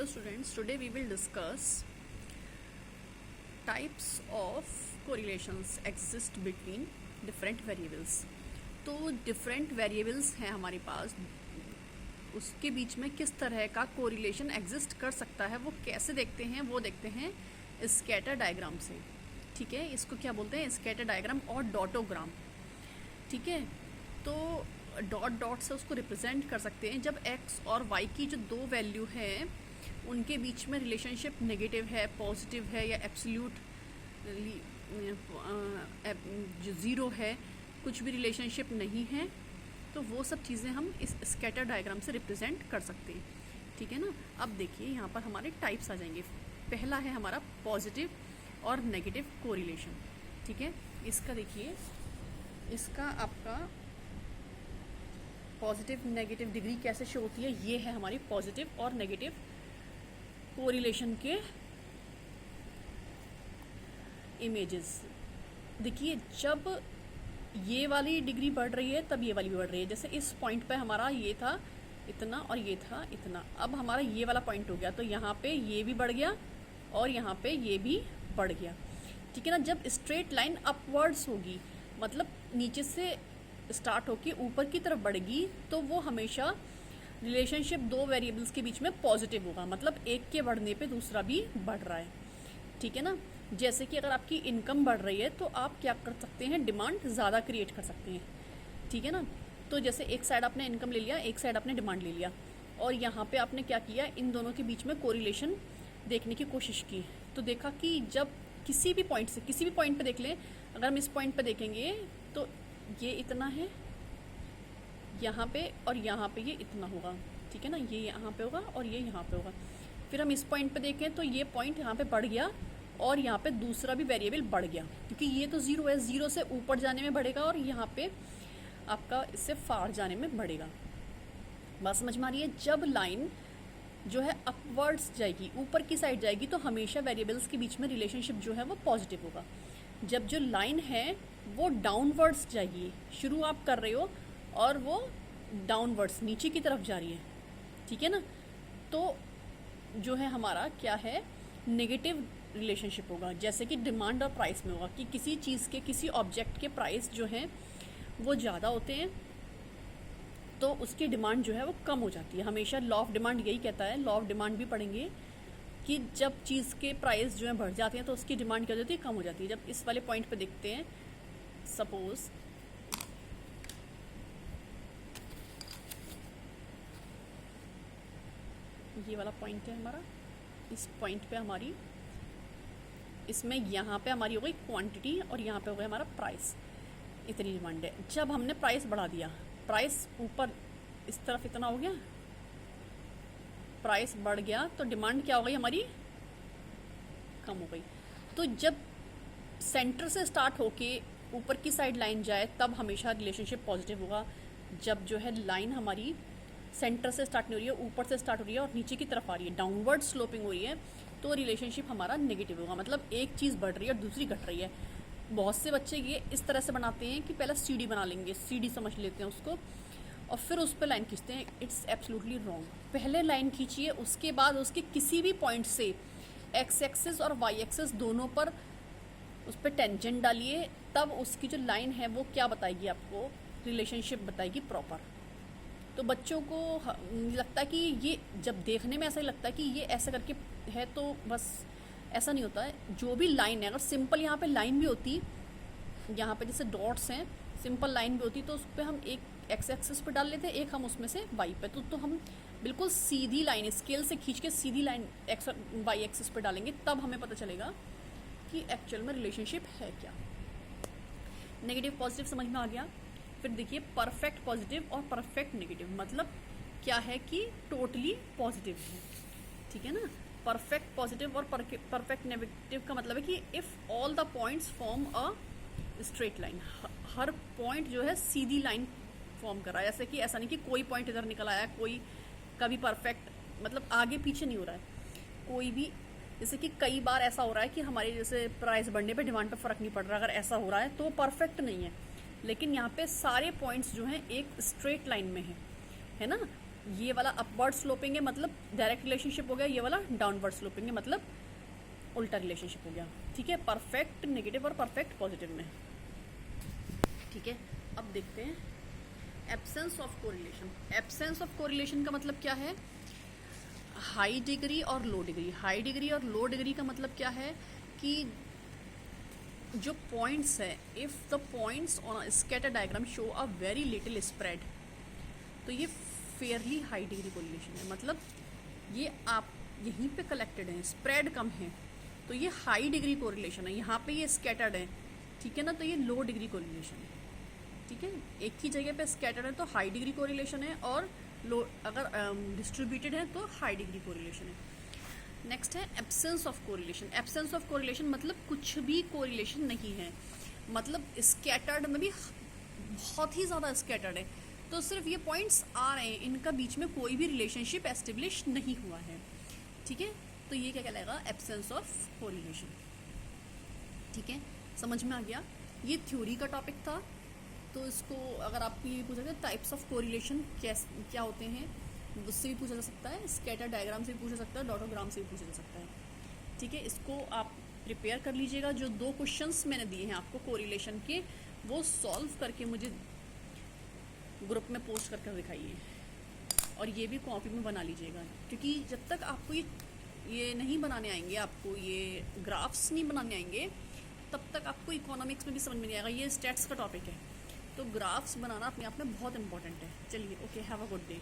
students, today we will discuss types of correlations exist between different variables. तो different variables हैं हमारे पास, उसके बीच में किस तरह का कोरिलेशन एग्जिस्ट कर सकता है वो कैसे देखते हैं, वो देखते हैं स्कैटर डायग्राम से. ठीक है, इसको क्या बोलते हैं, स्कैटर डायग्राम और डॉटोग्राम. ठीक है, तो डॉट डॉट से उसको रिप्रेजेंट कर सकते हैं जब x और y की जो दो वैल्यू है उनके बीच में रिलेशनशिप नेगेटिव है, पॉजिटिव है या एब्सोल्यूट जो ज़ीरो है, कुछ भी रिलेशनशिप नहीं है, तो वो सब चीज़ें हम इस स्कैटर डायग्राम से रिप्रेजेंट कर सकते हैं. ठीक है ना. अब देखिए यहाँ पर हमारे टाइप्स आ जाएंगे. पहला है हमारा पॉजिटिव और नेगेटिव कोरिलेशन. ठीक है, इसका देखिए, इसका आपका पॉजिटिव नेगेटिव डिग्री कैसे शो होती है. ये है हमारी पॉजिटिव और नेगेटिव कोरिलेशन के इमेजेस. देखिए, जब ये वाली डिग्री बढ़ रही है तब ये वाली भी बढ़ रही है. जैसे इस पॉइंट पे हमारा ये था इतना और ये था इतना, अब हमारा ये वाला पॉइंट हो गया तो यहाँ पे ये भी बढ़ गया और यहाँ पे ये भी बढ़ गया. ठीक है ना. जब स्ट्रेट लाइन अपवर्ड्स होगी, मतलब नीचे से स्टार्ट होके ऊपर की तरफ बढ़ेगी, तो वो हमेशा रिलेशनशिप दो वेरिएबल्स के बीच में पॉजिटिव होगा, मतलब एक के बढ़ने पे दूसरा भी बढ़ रहा है. ठीक है ना. जैसे कि अगर आपकी इनकम बढ़ रही है तो आप क्या कर सकते हैं, डिमांड ज़्यादा क्रिएट कर सकते हैं. ठीक है ना. तो जैसे एक साइड आपने इनकम ले लिया, एक साइड आपने डिमांड ले लिया, और यहाँ पे आपने क्या किया, इन दोनों के बीच में कोरिलेशन देखने की कोशिश की. तो देखा कि जब किसी भी पॉइंट से, किसी भी पॉइंट पे देख लें, अगर हम इस पॉइंट पे देखेंगे तो ये इतना है यहाँ पे और यहाँ पे ये इतना होगा. ठीक है ना. ये यहाँ पे होगा और ये यहाँ पे होगा. फिर हम इस पॉइंट पे देखें तो ये पॉइंट यहाँ पे बढ़ गया और यहाँ पे दूसरा भी वेरिएबल बढ़ गया, क्योंकि ये तो ज़ीरो है, ज़ीरो से ऊपर जाने में बढ़ेगा और यहाँ पे आपका इससे फार जाने में बढ़ेगा. बात समझ में आ रही है. जब लाइन जो है अपवर्ड्स जाएगी, ऊपर की साइड जाएगी, तो हमेशा वेरिएबल्स के बीच में रिलेशनशिप जो है वो पॉजिटिव होगा. जब जो लाइन है वो डाउनवर्ड्स जाएगी, शुरू आप कर रहे हो और वो डाउनवर्ड्स नीचे की तरफ जा रही है. ठीक है ना. तो जो है हमारा क्या है, नेगेटिव रिलेशनशिप होगा. जैसे कि डिमांड और प्राइस में होगा कि किसी चीज़ के, किसी ऑब्जेक्ट के प्राइस जो हैं वो ज़्यादा होते हैं तो उसकी डिमांड जो है वो कम हो जाती है. हमेशा लॉ ऑफ डिमांड यही कहता है, लॉ ऑफ डिमांड भी पढ़ेंगे कि जब चीज़ के प्राइस जो है बढ़ जाते हैं तो उसकी डिमांड क्या हो जाती है, कम हो जाती है. जब इस वाले पॉइंट पे देखते हैं, सपोज ये वाला पॉइंट है हमारा, इस पॉइंट पे हमारी, इसमें यहाँ पे हमारी हो गई क्वांटिटी और यहाँ पे हो गया हमारा प्राइस. इतनी डिमांड है. जब हमने प्राइस बढ़ा दिया, प्राइस ऊपर इस तरफ इतना हो गया, प्राइस बढ़ गया, तो डिमांड क्या हो गई हमारी, कम हो गई. तो जब सेंटर से स्टार्ट होके ऊपर की साइड लाइन जाए तब हमेशा रिलेशनशिप पॉजिटिव होगा. जब जो है लाइन हमारी सेंटर से स्टार्ट नहीं हो रही है, ऊपर से स्टार्ट हो रही है और नीचे की तरफ आ रही है, डाउनवर्ड स्लोपिंग हो रही है, तो रिलेशनशिप हमारा नेगेटिव होगा. मतलब एक चीज़ बढ़ रही है और दूसरी घट रही है. बहुत से बच्चे ये इस तरह से बनाते हैं कि पहले सीडी बना लेंगे, सीडी समझ लेते हैं उसको, और फिर उस पर लाइन खींचते हैं. It's absolutely wrong. पहले लाइन खींचिए, उसके बाद उसके किसी भी पॉइंट से एक्स एक्सिस और वाई एक्सिस दोनों पर उस पर टेंजेंट डालिए, तब उसकी जो लाइन है वो क्या बताएगी आपको, रिलेशनशिप बताएगी प्रॉपर. तो बच्चों को लगता है कि ये, जब देखने में ऐसा ही लगता है कि ये ऐसा करके है, तो बस ऐसा नहीं होता है. जो भी लाइन है, अगर सिंपल यहाँ पे लाइन भी होती, यहाँ पे जैसे डॉट्स हैं, सिंपल लाइन भी होती, तो उस पर हम एक एक्स एक्सिस पे डाल लेते हैं, एक हम उसमें से वाई पे, तो हम बिल्कुल सीधी लाइन, स्केल से खींच के सीधी लाइन एक्स और वाई एक्सिस पे डालेंगे, तब हमें पता चलेगा कि एक्चुअल में रिलेशनशिप है क्या. नेगेटिव पॉजिटिव समझ में आ गया. फिर देखिए परफेक्ट पॉजिटिव और परफेक्ट नेगेटिव, मतलब क्या है कि टोटली पॉजिटिव है. ठीक है ना. परफेक्ट पॉजिटिव और परफेक्ट नेगेटिव का मतलब है कि if all the points form a straight line, her point जो है सीधी लाइन फॉर्म कर रहा है. जैसे कि ऐसा नहीं कि कोई पॉइंट इधर निकल आया, कोई कभी परफेक्ट, मतलब आगे पीछे नहीं हो रहा है कोई भी. जैसे कि कई बार ऐसा हो रहा है कि हमारे जैसे प्राइस बढ़ने पे डिमांड पे फ़र्क नहीं पड़ रहा, अगर ऐसा हो रहा है तो परफेक्ट नहीं है. लेकिन यहाँ पे सारे पॉइंट्स जो हैं एक स्ट्रेट लाइन में है ना. ये वाला अपवर्ड स्लोपिंग है मतलब डायरेक्ट रिलेशनशिप हो गया, ये वाला डाउनवर्ड स्लोपिंग है मतलब उल्टा रिलेशनशिप हो गया। ठीक है, परफेक्ट नेगेटिव और परफेक्ट पॉजिटिव में। ठीक है, अब देखते हैं absence of correlation. Absence of correlation का मतलब क्या है? हाई डिग्री और लो डिग्री। हाई डिग्री और लो डिग्री का मतलब क्या है कि जो पॉइंट्स है, if the points on a scatter diagram show a very little spread, तो ये फेयरली हाई डिग्री कोरिलेशन है। मतलब ये आप यहीं पे कलेक्टेड हैं, स्प्रेड कम है, तो ये हाई डिग्री कोरिलेशन है। यहाँ पे ये स्कैटर्ड है, ठीक है ना, तो ये लो डिग्री कोरिलेशन है। ठीक है, एक ही जगह पे स्कैटर्ड है तो हाई डिग्री कोरिलेशन है, और लो अगर डिस्ट्रीब्यूटेड है तो हाई डिग्री कोरिलेशन है। नेक्स्ट है absence of correlation. Absence of correlation मतलब कुछ भी कोरिलेशन नहीं है, मतलब स्कैटर्ड में भी बहुत ही ज़्यादा स्कैटर्ड है, तो सिर्फ ये पॉइंट्स आ रहे हैं, इनका बीच में कोई भी रिलेशनशिप एस्टेब्लिश नहीं हुआ है। ठीक है, तो ये क्या कहलाएगा? Absence of correlation. ठीक है, समझ में आ गया? ये थ्योरी का टॉपिक था, तो इसको अगर आपको ये पूछा जाए टाइप्स ऑफ कोरिलेशन क्या होते हैं, उससे भी पूछा जा सकता है, स्कैटर डायग्राम से भी पूछा जा सकता है, डॉटोग्राम से भी पूछा जा सकता है। ठीक है, इसको आप प्रिपेयर कर लीजिएगा। जो 2 क्वेश्चंस मैंने दिए हैं आपको कोरिलेशन के, वो सॉल्व करके मुझे ग्रुप में पोस्ट करके दिखाइए, और ये भी कॉपी में बना लीजिएगा, क्योंकि जब तक आपको ये नहीं बनाने आएंगे, आपको ये ग्राफ्स नहीं बनाने आएंगे, तब तक आपको इकोनॉमिक्स में भी समझ में नहीं आएगा। ये स्टैट्स का टॉपिक है, तो ग्राफ्स बनाना अपने आप में बहुत इंपॉर्टेंट है। चलिए, okay, have a good day.